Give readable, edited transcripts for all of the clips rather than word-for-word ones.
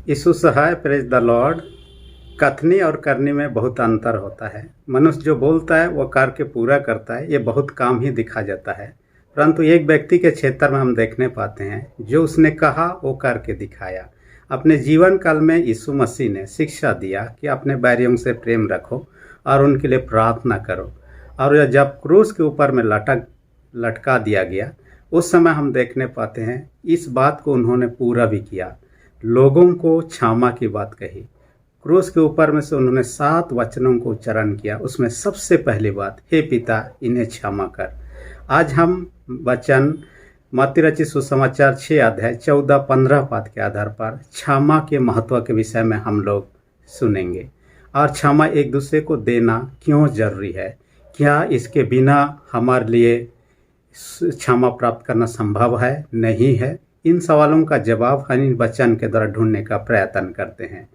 यीशु सहाय, praise the lord. कथनी और करनी में बहुत अंतर होता है। मनुष्य जो बोलता है वो करके पूरा करता है, ये बहुत काम ही दिखा जाता है। परंतु एक व्यक्ति के क्षेत्र में हम देखने पाते हैं, जो उसने कहा वो करके दिखाया। अपने जीवन काल में यीशु मसीह ने शिक्षा दिया कि अपने बैरियों से प्रेम रखो और उनके लिए प्रार्थना करो। और जब क्रूस के ऊपर में लटका दिया गया, उस समय हम देखने पाते हैं इस बात को उन्होंने पूरा भी किया। लोगों को क्षमा की बात कही। क्रूस के ऊपर में से उन्होंने 7 वचनों को उच्चारण किया। उसमें सबसे पहली बात, हे पिता इन्हें क्षमा कर। आज हम वचन मत्ती रचित सुसमाचार 6 अध्याय 14-15 पद के आधार पर क्षमा के महत्व के विषय में हम लोग सुनेंगे। और क्षमा एक दूसरे को देना क्यों जरूरी है, क्या इसके बिना हमारे लिए क्षमा प्राप्त करना संभव है, नहीं है? इन सवालों का जवाब हम इन वचन के द्वारा ढूंढने का प्रयत्न करते हैं।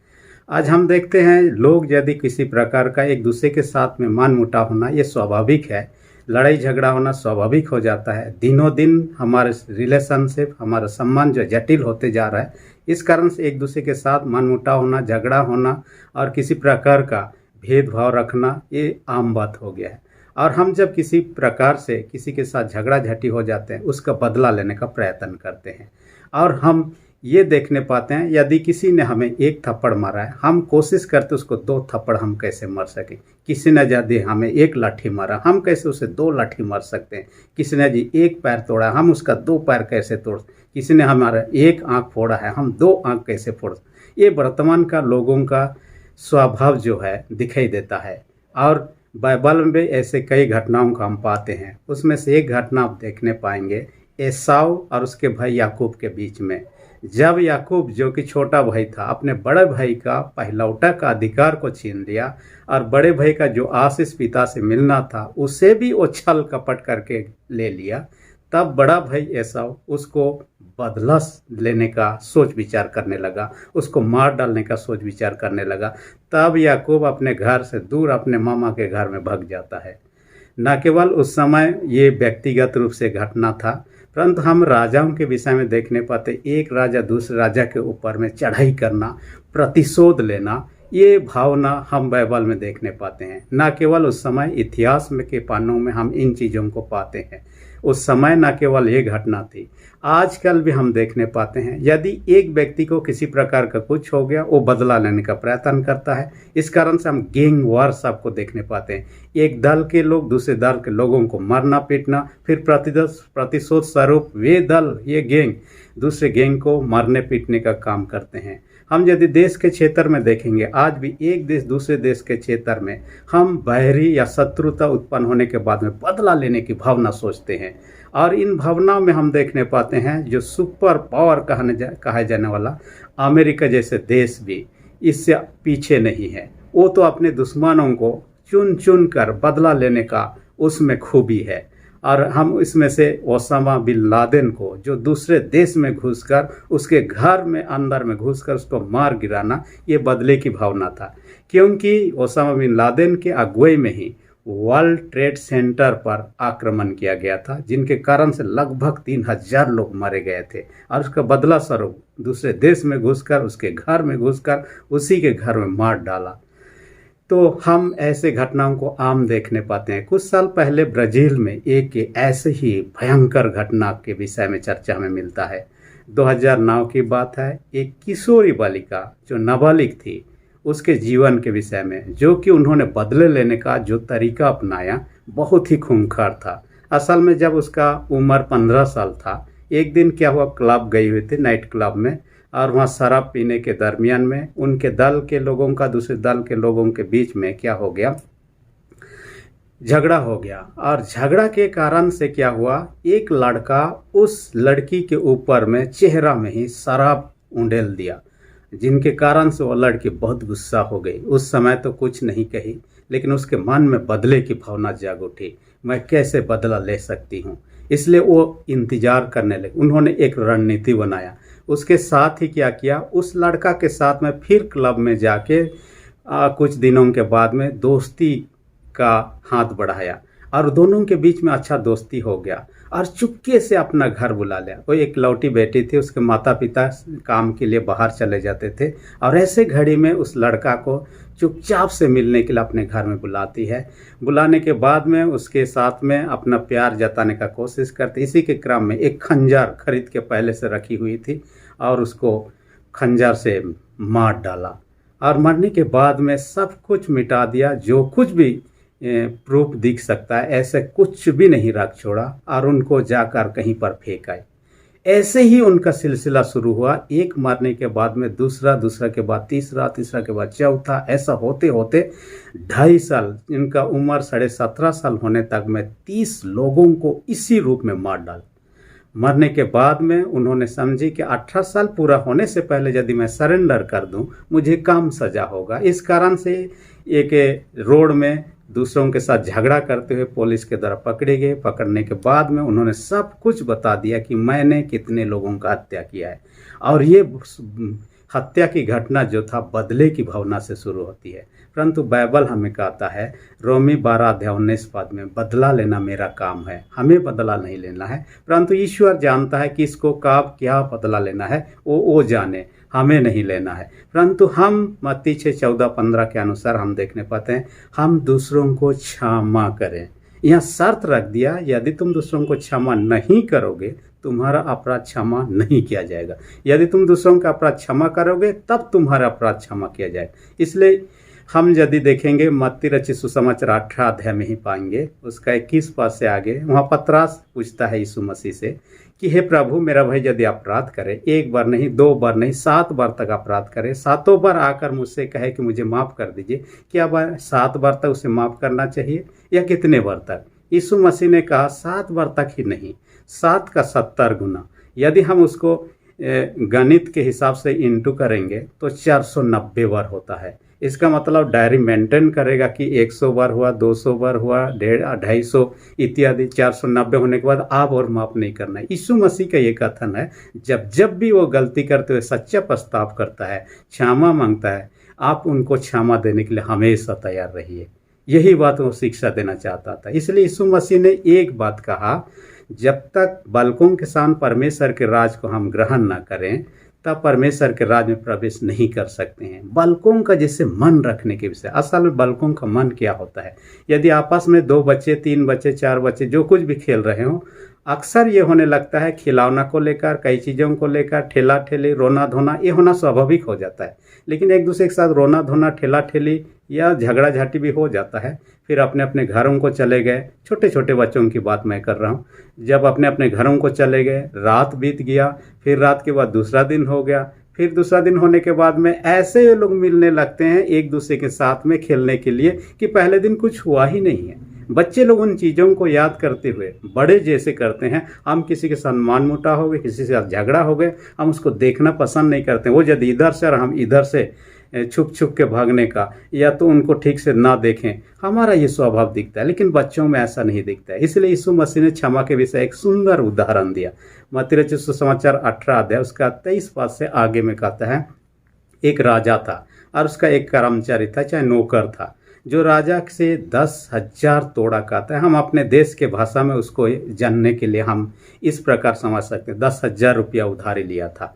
आज हम देखते हैं लोग यदि किसी प्रकार का एक दूसरे के साथ में मनमुटाव होना, ये स्वाभाविक है। लड़ाई झगड़ा होना स्वाभाविक हो जाता है। दिनों दिन हमारे रिलेशनशिप, हमारा संबंध जो जटिल होते जा रहा है, इस कारण से एक दूसरे के साथ मनमुटाव होना, झगड़ा होना और किसी प्रकार का भेदभाव रखना, ये आम बात हो गया है। और हम जब किसी प्रकार से किसी के साथ झगड़ा झटी हो जाते हैं, उसका बदला लेने का प्रयत्न करते हैं। और हम ये देखने पाते हैं, यदि किसी ने हमें 1 थप्पड़ मारा है, हम कोशिश करते उसको 2 थप्पड़ हम कैसे मार सकें। किसी ने यदि हमें 1 लाठी मारा, हम कैसे उसे 2 लाठी मार सकते हैं। किसी ने यदि 1 पैर तोड़ा, हम उसका 2 पैर कैसे तोड़। किसी ने हमारा 1 आँख फोड़ा है, हम 2 आँख कैसे फोड़। ये वर्तमान का लोगों का स्वभाव जो है दिखाई देता है। और बाइबल में ऐसे कई घटनाओं को हम पाते हैं। उसमें से एक घटना आप देखने पाएंगे, एसाव और उसके भाई याकूब के बीच में। जब याकूब जो कि छोटा भाई था, अपने बड़े भाई का पहलौठा का अधिकार को छीन लिया और बड़े भाई का जो आशीष पिता से मिलना था उसे भी वो छल कपट करके ले लिया। तब बड़ा भाई एसाव उसको बदला लेने का सोच विचार करने लगा, उसको मार डालने का सोच विचार करने लगा। तब याकूब अपने घर से दूर अपने मामा के घर में भाग जाता है। न केवल उस समय ये व्यक्तिगत रूप से घटना था, परंतु हम राजाओं के विषय में देखने पाते, एक राजा दूसरे राजा के ऊपर में चढ़ाई करना, प्रतिशोध लेना, ये भावना हम बाइबल में देखने पाते हैं। न केवल उस समय इतिहास में के पन्नों में हम इन चीज़ों को पाते हैं। उस समय न केवल ये घटना थी, आजकल भी हम देखने पाते हैं। यदि एक व्यक्ति को किसी प्रकार का कुछ हो गया, वो बदला लेने का प्रयत्न करता है। इस कारण से हम गैंग वार सबको देखने पाते हैं। एक दल के लोग दूसरे दल के लोगों को मारना पीटना, फिर प्रतिशोध स्वरूप वे दल, ये गैंग दूसरे गैंग को मारने पीटने का काम करते हैं। हम यदि देश के क्षेत्र में देखेंगे, आज भी एक देश दूसरे देश के क्षेत्र में हम बैरी या शत्रुता उत्पन्न होने के बाद में बदला लेने की भावना सोचते हैं। और इन भावनाओं में हम देखने पाते हैं जो सुपर पावर कहा जाने वाला अमेरिका जैसे देश भी इससे पीछे नहीं है। वो तो अपने दुश्मनों को चुन चुन कर बदला लेने का उसमें खूबी है। और हम इसमें से ओसामा बिन लादेन को, जो दूसरे देश में घुसकर उसके घर में अंदर में घुसकर उसको मार गिराना, ये बदले की भावना था। क्योंकि ओसामा बिन लादेन के अगुवाई में ही वर्ल्ड ट्रेड सेंटर पर आक्रमण किया गया था, जिनके कारण से लगभग 3000 लोग मारे गए थे। और उसका बदला स्वरूप दूसरे देश में घुसकर उसके घर में घुसकर उसी के घर में मार डाला। तो हम ऐसे घटनाओं को आम देखने पाते हैं। कुछ साल पहले ब्राज़ील में एक ऐसे ही भयंकर घटना के विषय में चर्चा में मिलता है। 2009 की बात है। एक किशोरी बालिका जो नाबालिग थी, उसके जीवन के विषय में, जो कि उन्होंने बदले लेने का जो तरीका अपनाया बहुत ही खूंखार था। असल में जब उसका उम्र 15 साल था, एक दिन क्या हुआ, क्लब गई हुई थी, नाइट क्लब में, और वहाँ शराब पीने के दरमियान में उनके दल के लोगों का दूसरे दल के लोगों के बीच में क्या हो गया, झगड़ा हो गया। और झगड़ा के कारण से क्या हुआ, एक लड़का उस लड़की के ऊपर में चेहरा में ही शराब उंडेल दिया, जिनके कारण से वो लड़की बहुत गुस्सा हो गई। उस समय तो कुछ नहीं कही, लेकिन उसके मन में बदले की भावना जाग उठी। मैं कैसे बदला ले सकती हूँ, इसलिए वो इंतजार करने लगे। उन्होंने एक रणनीति बनाया। उसके साथ ही क्या किया, उस लड़का के साथ में फिर क्लब में जाके कुछ दिनों के बाद में दोस्ती का हाथ बढ़ाया और दोनों के बीच में अच्छा दोस्ती हो गया और चुपके से अपना घर बुला लिया। वो एक लौटी बेटी थी, उसके माता पिता काम के लिए बाहर चले जाते थे और ऐसे घड़ी में उस लड़का को चुपचाप से मिलने के लिए अपने घर में बुलाती है। बुलाने के बाद में उसके साथ में अपना प्यार जताने का कोशिश करती। इसी के क्रम में एक खंजर खरीद के पहले से रखी हुई थी और उसको खंजर से मार डाला और मरने के बाद में सब कुछ मिटा दिया, जो कुछ भी प्रूफ दिख सकता है ऐसे कुछ भी नहीं रख छोड़ा और उनको जाकर कहीं पर फेंक आए। ऐसे ही उनका सिलसिला शुरू हुआ, एक मरने के बाद में दूसरा, दूसरा के बाद तीसरा, तीसरा के बाद चौथा, ऐसा होते होते 2.5 साल, इनका उम्र 17.5 साल होने तक में 30 लोगों को इसी रूप में मार डाल। मरने के बाद में उन्होंने समझी कि 18 साल पूरा होने से पहले यदि मैं सरेंडर कर दूं मुझे कम सजा होगा। इस कारण से एक रोड में दूसरों के साथ झगड़ा करते हुए पुलिस के द्वारा पकड़े गए। पकड़ने के बाद में उन्होंने सब कुछ बता दिया कि मैंने कितने लोगों का हत्या किया है और ये हत्या की घटना जो था बदले की भावना से शुरू होती है। परंतु बाइबल हमें कहता है रोमी 12:19 पद में, बदला लेना मेरा काम है। हमें बदला नहीं लेना है, परंतु ईश्वर जानता है कि इसको कब क्या बदला लेना है, वो जाने, हमें नहीं लेना है। परंतु हम मत्ती 6:14-15 के अनुसार हम देखने पाते हैं हम दूसरों को क्षमा करें। यहाँ शर्त रख दिया, यदि तुम दूसरों को क्षमा नहीं करोगे तुम्हारा अपराध क्षमा नहीं किया जाएगा। यदि तुम दूसरों का अपराध क्षमा करोगे तब तुम्हारा अपराध क्षमा किया जाएगा। इसलिए हम यदि देखेंगे मत्ती रचित सुसमाचार 18 अध्याय में ही पाएंगे, उसका 21 पद से आगे वहाँ पतरस पूछता है यीशु मसीह से कि हे प्रभु, मेरा भाई यदि अपराध करे, 1 बार नहीं, 2 बार नहीं, 7 बार तक अपराध करे, 7 बार आकर मुझसे कहे कि मुझे माफ़ कर दीजिए, क्या 7 बार तक उसे माफ़ करना चाहिए या कितने बार तक? यीशु मसीह ने कहा 7 बार तक ही नहीं, 7 का 70 गुना। यदि हम उसको गणित के हिसाब से इंटू करेंगे तो 490 बार होता है। इसका मतलब डायरी मेंटेन करेगा कि 100 बार हुआ, 200 बार हुआ, 250 इत्यादि। 490 होने के बाद आप और माफ़ नहीं करना है। यीशु मसीह का ये कथन है, जब भी वो गलती करते हुए सच्चा पछतावा करता है, क्षमा मांगता है, आप उनको क्षमा देने के लिए हमेशा तैयार रहिए। यही बात वो शिक्षा देना चाहता था। इसलिए यीशु मसीह ने एक बात कहा, जब तक बालकों के साथ परमेश्वर के राज को हम ग्रहण न करें तब परमेश्वर के राज में प्रवेश नहीं कर सकते हैं। बालकों का जैसे मन रखने के विषय, असल में बालकों का मन क्या होता है? यदि आपस में 2 बच्चे, 3 बच्चे, 4 बच्चे जो कुछ भी खेल रहे हों, अक्सर ये होने लगता है खिलौना को लेकर, कई चीज़ों को लेकर ठेला ठेली, रोना धोना, ये होना स्वाभाविक हो जाता है। लेकिन एक दूसरे के साथ रोना धोना, ठेला ठेली या झगड़ा झाटी भी हो जाता है। फिर अपने अपने घरों को चले गए। छोटे छोटे बच्चों की बात मैं कर रहा हूँ। जब अपने अपने घरों को चले गए, रात बीत गया, फिर रात के बाद दूसरा दिन हो गया, फिर दूसरा दिन होने के बाद में ऐसे ये लोग मिलने लगते हैं एक दूसरे के साथ में खेलने के लिए कि पहले दिन कुछ हुआ ही नहीं है। बच्चे लोग उन चीज़ों को याद करते हुए बड़े जैसे करते हैं। हम किसी के साथ मानमुटा हो गए, किसी के साथ झगड़ा हो गए, हम उसको देखना पसंद नहीं करते। वो यदि इधर से और हम इधर से छुप छुप के भागने का, या तो उनको ठीक से ना देखें, हमारा ये स्वभाव दिखता है। लेकिन बच्चों में ऐसा नहीं दिखता है। इसलिए यीशु मसीह ने क्षमा के विषय एक सुंदर उदाहरण दिया। मत्ती रचित सुसमाचार 18 अध्याय उसका 23 पद से आगे में कहता है, एक राजा था और उसका एक कर्मचारी था, चाहे नौकर था, जो राजा से 10,000 तोड़ा कहता है। हम अपने देश के भाषा में उसको जानने के लिए हम इस प्रकार समझ सकते हैं, 10,000 रुपया उधारी लिया था।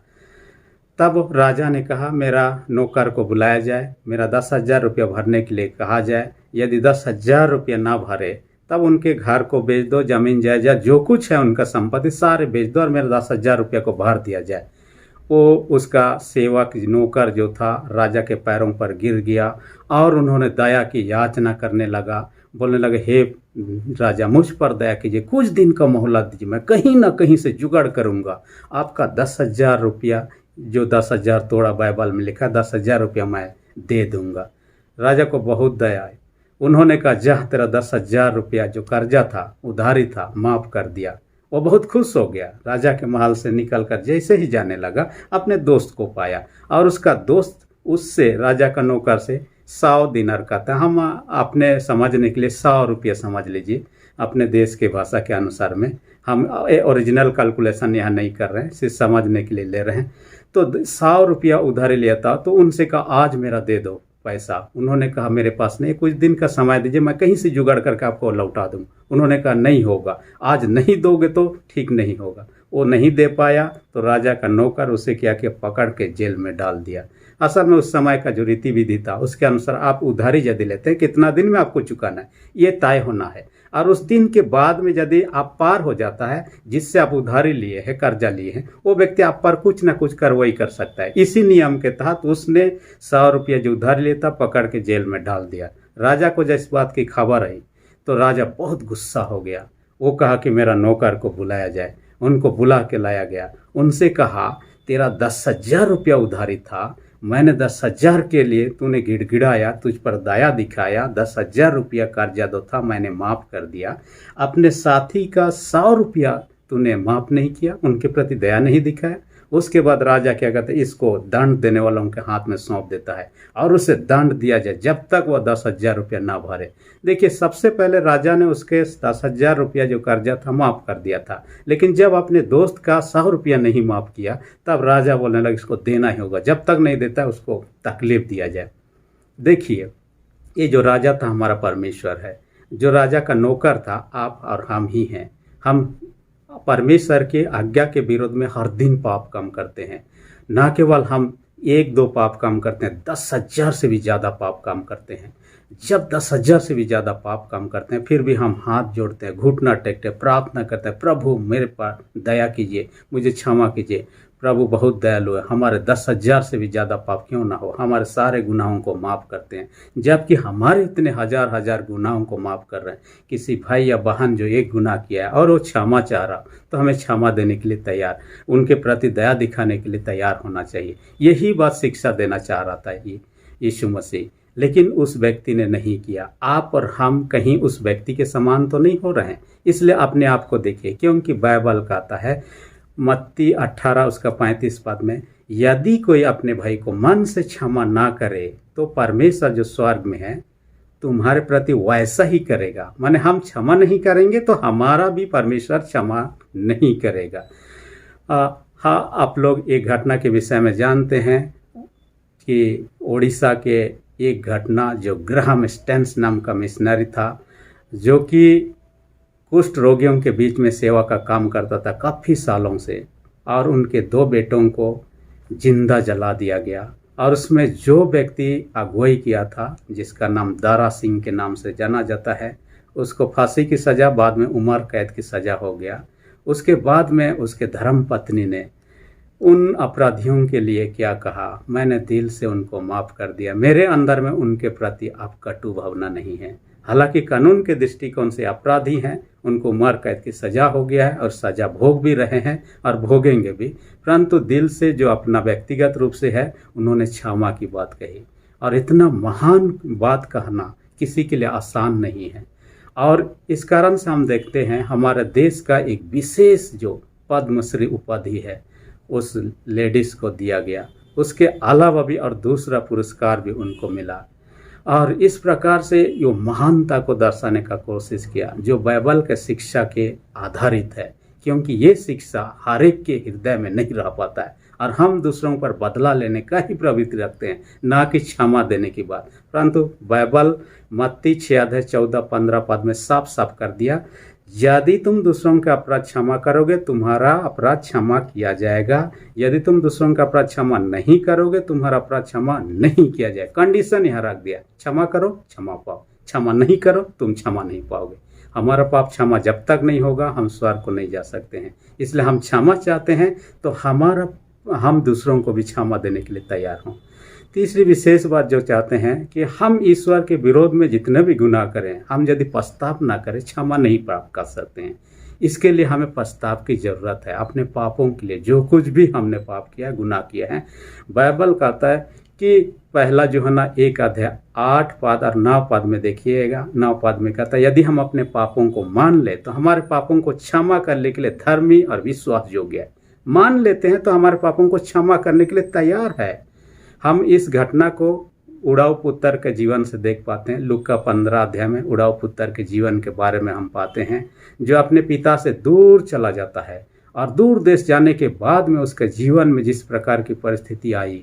तब राजा ने कहा मेरा नौकर को बुलाया जाए, मेरा 10,000 रुपया भरने के लिए कहा जाए। यदि 10,000 रुपया ना भरे तब उनके घर को बेच दो, जमीन जायदाद जो कुछ है उनका संपत्ति सारे बेच दो और मेरा 10,000 रुपया को भर दिया जाए। वो उसका सेवक नौकर जो था राजा के पैरों पर गिर गया और उन्होंने दया की याचना करने लगा। बोलने लगे, हे राजा, मुझ पर दया कीजिए, कुछ दिन का मोहलत दीजिए, मैं कहीं ना कहीं से जुगाड़ करूँगा, आपका 10,000 रुपया जो 10,000 तोड़ा बाइबल में लिखा, 10,000 रुपया मैं दे दूंगा। राजा को बहुत दया आई। उन्होंने कहा, जा तेरा 10,000 रुपया जो कर्जा था, उधारी था, माफ़ कर दिया। वो बहुत खुश हो गया। राजा के महल से निकलकर जैसे ही जाने लगा अपने दोस्त को पाया और उसका दोस्त उससे, राजा का नौकर से 100 दिनार का था। हम अपने समझने के लिए 100 रुपया समझ लीजिए, अपने देश के भाषा के अनुसार में। हम ओरिजिनल कैलकुलेशन यहाँ नहीं कर रहे हैं, सिर्फ समझने के लिए ले रहे हैं। तो 100 रुपया उधारी लिया था, तो उनसे कहा आज मेरा दे दो, पैसा? उन्होंने कहा मेरे पास नहीं, कुछ दिन का समय दीजिए, मैं कहीं से जुगाड़ करके आपको लौटा दूँ। उन्होंने कहा नहीं होगा, आज नहीं दोगे तो ठीक नहीं होगा। वो नहीं दे पाया तो राजा का नौकर उसे क्या किया, पकड़ के जेल में डाल दिया। असल में उस समय का जो रीति विधि था उसके अनुसार आप उधारी यदि लेते हैं कितना दिन में आपको चुकाना है ये तय होना है, और उस दिन के बाद में यदि आप पार हो जाता है जिससे आप उधारी लिए हैं, कर्जा लिए हैं, वो व्यक्ति आप पर कुछ ना कुछ कार्रवाई कर सकता है। इसी नियम के तहत उसने 100 रुपया जो उधार लिया था पकड़ के जेल में डाल दिया। राजा को जब इस बात की खबर आई तो राजा बहुत गुस्सा हो गया। वो कहा कि मेरा नौकर को बुलाया जाए। उनको बुला के लाया गया। उनसे कहा तेरा 10,000 रुपया उधारी था, मैंने 10,000 के लिए तूने गिड़गिड़ाया, तुझ पर दया दिखाया, 10,000 रुपया कर्जा दो था मैंने माफ़ कर दिया। अपने साथी का 100 रुपया तूने माफ़ नहीं किया, उनके प्रति दया नहीं दिखाया। उसके बाद राजा क्या कहते हैं, इसको दंड देने वालों के हाथ में सौंप देता है और उसे दंड दिया जाए जब तक वह 10,000 रुपया ना भरे। देखिए, सबसे पहले राजा ने उसके 10,000 रुपया जो कर्जा था माफ़ कर दिया था, लेकिन जब अपने दोस्त का 100 रुपया नहीं माफ़ किया तब राजा बोलने लगा इसको देना ही होगा, जब तक नहीं देता उसको तकलीफ दिया जाए। देखिए, ये जो राजा था हमारा परमेश्वर है, जो राजा का नौकर था आप और हम ही हैं। हम परमेश्वर के आज्ञा के विरोध में हर दिन पाप कम करते हैं। ना केवल हम 1-2 पाप कम करते हैं, 10,000 से भी ज़्यादा पाप कम करते हैं। जब 10,000 से भी ज़्यादा पाप कम करते हैं फिर भी हम हाथ जोड़ते हैं, घुटना टेकते हैं, प्रार्थना करते हैं, प्रभु मेरे पर दया कीजिए, मुझे क्षमा कीजिए। प्रभु बहुत दयालु है, हमारे 10,000 से भी ज़्यादा पाप क्यों ना हो, हमारे सारे गुनाहों को माफ़ करते हैं। जबकि हमारे इतने हजार गुनाहों को माफ़ कर रहे हैं। किसी भाई या बहन जो एक गुनाह किया है और वो क्षमा चाह रहा तो हमें क्षमा देने के लिए तैयार, उनके प्रति दया दिखाने के लिए तैयार होना चाहिए। यही बात शिक्षा देना चाह रहा था यीशु मसीह, लेकिन उस व्यक्ति ने नहीं किया। आप और हम कहीं उस व्यक्ति के समान तो नहीं हो रहे हैं, इसलिए अपने आप को देखिए, क्योंकि बाइबल कहता है मत्ती 18 उसका 35 पद में, यदि कोई अपने भाई को मन से क्षमा ना करे तो परमेश्वर जो स्वर्ग में है तुम्हारे प्रति वैसा ही करेगा। माने हम क्षमा नहीं करेंगे तो हमारा भी परमेश्वर क्षमा नहीं करेगा। हाँ, आप लोग एक घटना के विषय में जानते हैं कि उड़ीसा के एक घटना, जो ग्राहम स्टेन्स नाम का मिशनरी था, जो कि कुष्ठ रोगियों के बीच में सेवा का काम करता था काफ़ी सालों से, और उनके 2 बेटों को जिंदा जला दिया गया। और उसमें जो व्यक्ति अगुवाई किया था, जिसका नाम दारा सिंह के नाम से जाना जाता है, उसको फांसी की सज़ा, बाद में उम्र कैद की सज़ा हो गया। उसके बाद में उसके धर्म पत्नी ने उन अपराधियों के लिए क्या कहा, मैंने दिल से उनको माफ़ कर दिया, मेरे अंदर में उनके प्रति अब कटु भावना नहीं है। हालांकि कानून के दृष्टिकोण से अपराधी हैं, उनको उम्र कैद की सज़ा हो गया है और सज़ा भोग भी रहे हैं और भोगेंगे भी, परंतु दिल से जो अपना व्यक्तिगत रूप से है उन्होंने क्षमा की बात कही। और इतना महान बात कहना किसी के लिए आसान नहीं है। और इस कारण से हम देखते हैं हमारे देश का एक विशेष जो पद्मश्री उपाधि है उस लेडीज़ को दिया गया। उसके अलावा भी और दूसरा पुरस्कार भी उनको मिला। और इस प्रकार से यो महानता को दर्शाने का कोशिश किया जो बाइबल के शिक्षा के आधारित है, क्योंकि ये शिक्षा हर एक के हृदय में नहीं रह पाता है और हम दूसरों पर बदला लेने का ही प्रवृत्ति रखते हैं, ना कि क्षमा देने की बात। परंतु बाइबल मत्ती 6:14-15 पद में साफ साफ कर दिया, यदि तुम दूसरों का अपराध क्षमा करोगे तुम्हारा अपराध क्षमा किया जाएगा, यदि तुम दूसरों का अपराध क्षमा नहीं करोगे तुम्हारा अपराध क्षमा नहीं किया जाएगा। कंडीशन यहाँ रख दिया, क्षमा करो क्षमा पाओ, क्षमा नहीं करो तुम क्षमा नहीं पाओगे। हमारा पाप क्षमा जब तक नहीं होगा हम स्वर्ग को नहीं जा सकते हैं। इसलिए हम क्षमा चाहते हैं तो हम दूसरों को भी क्षमा देने के लिए तैयार हों। तीसरी विशेष बात जो चाहते हैं कि हम ईश्वर के विरोध में जितने भी गुनाह करें, हम यदि पश्चाताप ना करें क्षमा नहीं प्राप्त कर सकते हैं। इसके लिए हमें पश्चाताप की ज़रूरत है अपने पापों के लिए, जो कुछ भी हमने पाप किया गुनाह किया है। बाइबल कहता है कि पहला यूहन्ना 1:8 पद और 9 पद में देखिएगा, 9 पद में कहता है, यदि हम अपने पापों को मान ले तो हमारे पापों को क्षमा करने के लिए धर्मी और विश्वास योग्य है। मान लेते हैं तो हमारे पापों को क्षमा करने के लिए तैयार है। हम इस घटना को उड़ाऊ पुत्र के जीवन से देख पाते हैं। लूका 15 अध्याय में उड़ाऊ पुत्र के जीवन के बारे में हम पाते हैं, जो अपने पिता से दूर चला जाता है और दूर देश जाने के बाद में उसके जीवन में जिस प्रकार की परिस्थिति आई,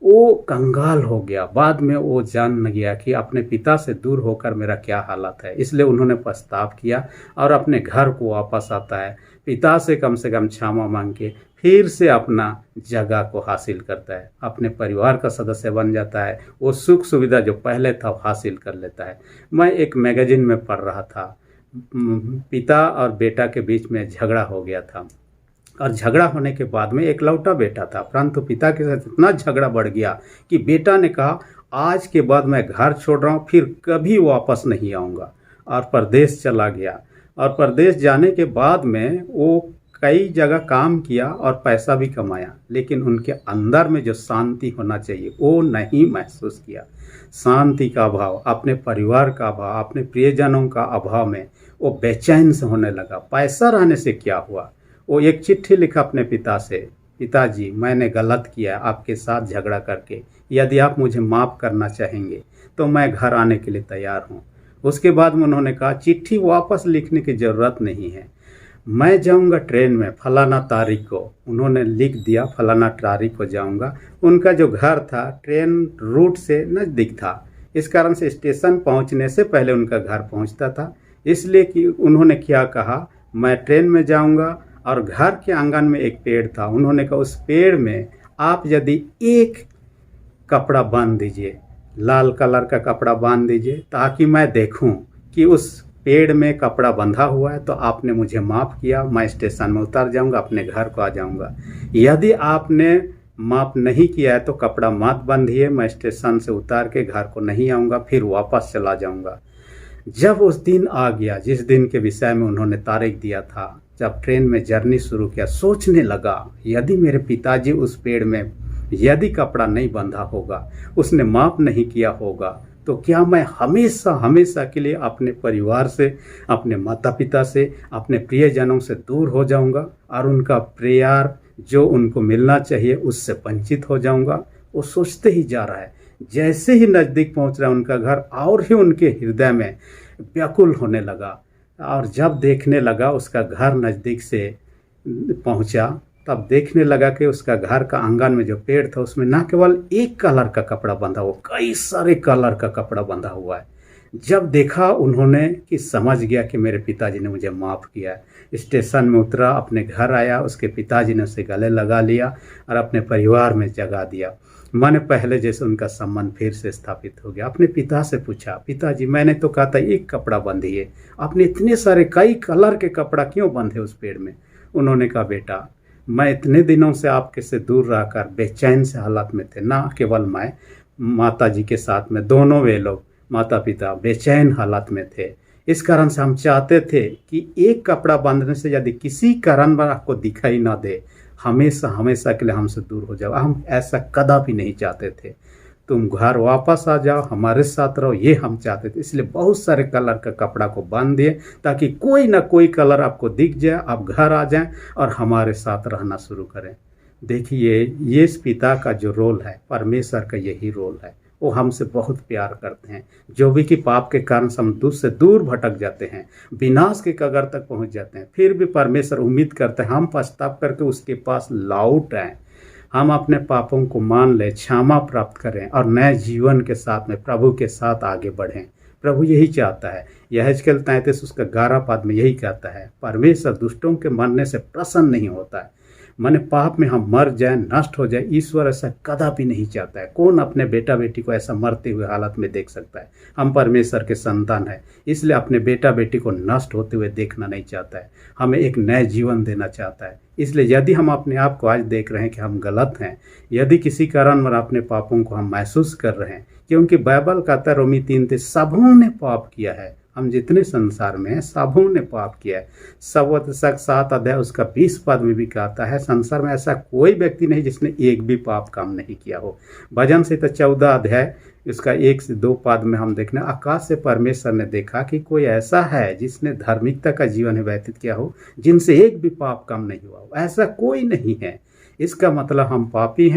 वो कंगाल हो गया। बाद में वो जान गया कि अपने पिता से दूर होकर मेरा क्या हालत है, इसलिए उन्होंने पछताव किया और अपने घर को वापस आता है। पिता से कम क्षमा मांग के फिर से अपना जगह को हासिल करता है, अपने परिवार का सदस्य बन जाता है। वो सुख सुविधा जो पहले था वो हासिल कर लेता है। मैं एक मैगजीन में पढ़ रहा था, पिता और बेटा के बीच में झगड़ा हो गया था और झगड़ा होने के बाद में एकलौता बेटा था, परंतु पिता के साथ इतना झगड़ा बढ़ गया कि बेटा ने कहा आज के बाद मैं घर छोड़ रहा हूँ, फिर कभी वापस नहीं आऊँगा, और परदेश चला गया। और परदेश जाने के बाद में वो कई जगह काम किया और पैसा भी कमाया, लेकिन उनके अंदर में जो शांति होना चाहिए वो नहीं महसूस किया। शांति का अभाव, अपने परिवार का अभाव, अपने प्रियजनों का अभाव में वो बेचैन से होने लगा। पैसा रहने से क्या हुआ? वो एक चिट्ठी लिखा अपने पिता से, पिताजी मैंने गलत किया आपके साथ झगड़ा करके, यदि आप मुझे माफ़ करना चाहेंगे तो मैं घर आने के लिए तैयार हूँ। उसके बाद में उन्होंने कहा चिट्ठी वापस लिखने की ज़रूरत नहीं है, मैं जाऊंगा ट्रेन में फलाना तारीख को। उन्होंने लिख दिया फलाना तारीख को जाऊंगा। उनका जो घर था ट्रेन रूट से नज़दीक था, इस कारण से स्टेशन पहुंचने से पहले उनका घर पहुंचता था। इसलिए कि उन्होंने क्या कहा, मैं ट्रेन में जाऊंगा और घर के आंगन में एक पेड़ था, उन्होंने कहा उस पेड़ में आप यदि एक कपड़ा बांध दीजिए, लाल कलर का कपड़ा बांध दीजिए, ताकि मैं देखूं कि उस पेड़ में कपड़ा बंधा हुआ है, तो आपने मुझे माफ़ किया, मैं स्टेशन में उतर जाऊंगा, अपने घर को आ जाऊंगा। यदि आपने माफ़ नहीं किया है तो कपड़ा मत बांधिए, मैं स्टेशन से उतार के घर को नहीं आऊँगा, फिर वापस चला जाऊँगा। जब उस दिन आ गया जिस दिन के विषय में उन्होंने तारीख दिया था, जब ट्रेन में जर्नी शुरू किया, सोचने लगा यदि मेरे पिताजी उस पेड़ में यदि कपड़ा नहीं बंधा होगा, उसने माफ़ नहीं किया होगा, तो क्या मैं हमेशा हमेशा के लिए अपने परिवार से, अपने माता पिता से, अपने प्रियजनों से दूर हो जाऊंगा और उनका प्यार जो उनको मिलना चाहिए उससे वंचित हो जाऊंगा। वो सोचते ही जा रहा है। जैसे ही नज़दीक पहुंच रहा है उनका घर, और ही उनके हृदय में व्याकुल होने लगा। और जब देखने लगा उसका घर नज़दीक से पहुंचा, तब देखने लगा कि उसका घर का आंगन में जो पेड़ था उसमें ना केवल एक कलर का कपड़ा बंधा हुआ, कई सारे कलर का कपड़ा बंधा हुआ है। जब देखा उन्होंने कि समझ गया कि मेरे पिताजी ने मुझे माफ़ किया है। स्टेशन में उतरा, अपने घर आया, उसके पिताजी ने उसे गले लगा लिया और अपने परिवार में जगा दिया। मैंने पहले जैसे उनका संबंध फिर से स्थापित हो गया। अपने पिता से पूछा, पिताजी मैंने तो कहा था एक कपड़ा बंधिए, आपने इतने सारे कई कलर के कपड़ा क्यों बंधे उस पेड़ में? उन्होंने कहा बेटा मैं इतने दिनों से आपके से दूर रहकर बेचैन से हालत में थे, ना केवल मैं, माता जी के साथ में, दोनों वे लोग माता पिता बेचैन हालत में थे। इस कारण से हम चाहते थे कि एक कपड़ा बांधने से यदि किसी कारण पर आपको दिखाई ना दे, हमेशा हमेशा के लिए हमसे दूर हो जाओ। हम ऐसा कदापि नहीं चाहते थे, तुम घर वापस आ जाओ, हमारे साथ रहो, ये हम चाहते थे। इसलिए बहुत सारे कलर का कपड़ा को बांध दिए ताकि कोई ना कोई कलर आपको दिख जाए, आप घर आ जाएं और हमारे साथ रहना शुरू करें। देखिए ये इस पिता का जो रोल है, परमेश्वर का यही रोल है। वो हमसे बहुत प्यार करते हैं, जो भी कि पाप के कारण हम से दूर भटक जाते हैं, विनाश के कगार तक पहुंच जाते हैं, फिर भी परमेश्वर उम्मीद करते हैं हम पछताव करके उसके पास लौट आएं, हम अपने पापों को मान लें, क्षमा प्राप्त करें और नए जीवन के साथ में प्रभु के साथ आगे बढ़ें। प्रभु यही चाहता है। यहेजकेल 33 उसका 11 पद में यही कहता है, परमेश्वर दुष्टों के मरने से प्रसन्न नहीं होता है। माने पाप में हम मर जाए, नष्ट हो जाए, ईश्वर ऐसा कदापि नहीं चाहता है। कौन अपने बेटा बेटी को ऐसा मरते हुए हालत में देख सकता है? हम परमेश्वर के संतान हैं, इसलिए अपने बेटा बेटी को नष्ट होते हुए देखना नहीं चाहता है, हमें एक नया जीवन देना चाहता है। इसलिए यदि हम अपने आप को आज देख रहे हैं कि हम गलत हैं, यदि किसी कारण पर अपने पापों को हम महसूस कर रहे हैं, क्योंकि बाइबल कहता है रोमी 3 सबों ने पाप किया है, हम जितने संसार में हैं सबों ने पाप किया है। 7 अध्याय उसका 20 पद में भी कहता है, संसार में ऐसा कोई व्यक्ति नहीं जिसने एक भी पाप काम नहीं किया हो। भजन संहिता 14 अध्याय उसका 1 से 2 पद में हम देखना, आकाश से परमेश्वर ने देखा कि कोई ऐसा है जिसने धार्मिकता का जीवन व्यतीत किया हो, जिनसे एक भी पाप काम नहीं हुआ हो, ऐसा कोई नहीं है। इसका मतलब हम पापी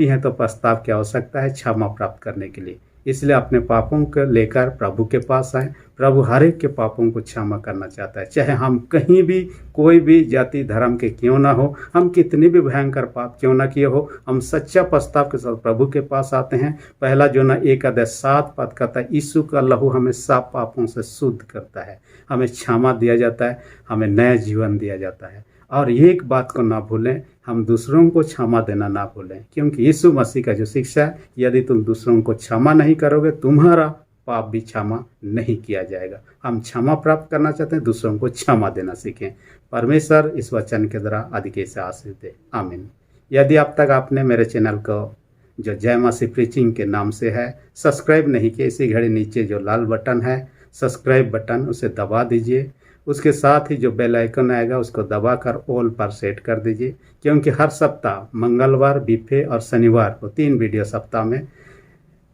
हैं तो पछताव की आवश्यकता है क्षमा प्राप्त करने के लिए। इसलिए अपने पापों को लेकर प्रभु के पास आए। प्रभु हर एक के पापों को क्षमा करना चाहता है, चाहे हम कहीं भी कोई भी जाति धर्म के क्यों ना हो, हम कितनी भी भयंकर पाप क्यों ना किए हो, हम सच्चा पछताव के साथ प्रभु के पास आते हैं। पहला यूहन्ना 1:7 पद कहता है, यीशु का लहू हमें सब पापों से शुद्ध करता है, हमें क्षमा दिया जाता है, हमें नया जीवन दिया जाता है। और एक बात को ना भूलें, हम दूसरों को क्षमा देना ना भूलें, क्योंकि यीशु मसीह का जो शिक्षा है, यदि तुम दूसरों को क्षमा नहीं करोगे, तुम्हारा पाप भी क्षमा नहीं किया जाएगा। हम क्षमा प्राप्त करना चाहते हैं, दूसरों को क्षमा देना सीखें। परमेश्वर इस वचन के द्वारा अधिक से आशीष दे। आमीन। यदि अब तक आपने मेरे चैनल को जो जय मसीह प्रीचिंग के नाम से है सब्सक्राइब नहीं किया, इसी घड़ी नीचे जो लाल बटन है सब्सक्राइब बटन, उसे दबा दीजिए। उसके साथ ही जो बेल आइकन आएगा उसको दबाकर ऑल पर सेट कर दीजिए, क्योंकि हर सप्ताह मंगलवार, बीफे और शनिवार को 3 वीडियो सप्ताह में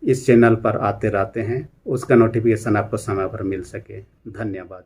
इस चैनल पर आते रहते हैं। उसका नोटिफिकेशन आपको समय पर मिल सके। धन्यवाद।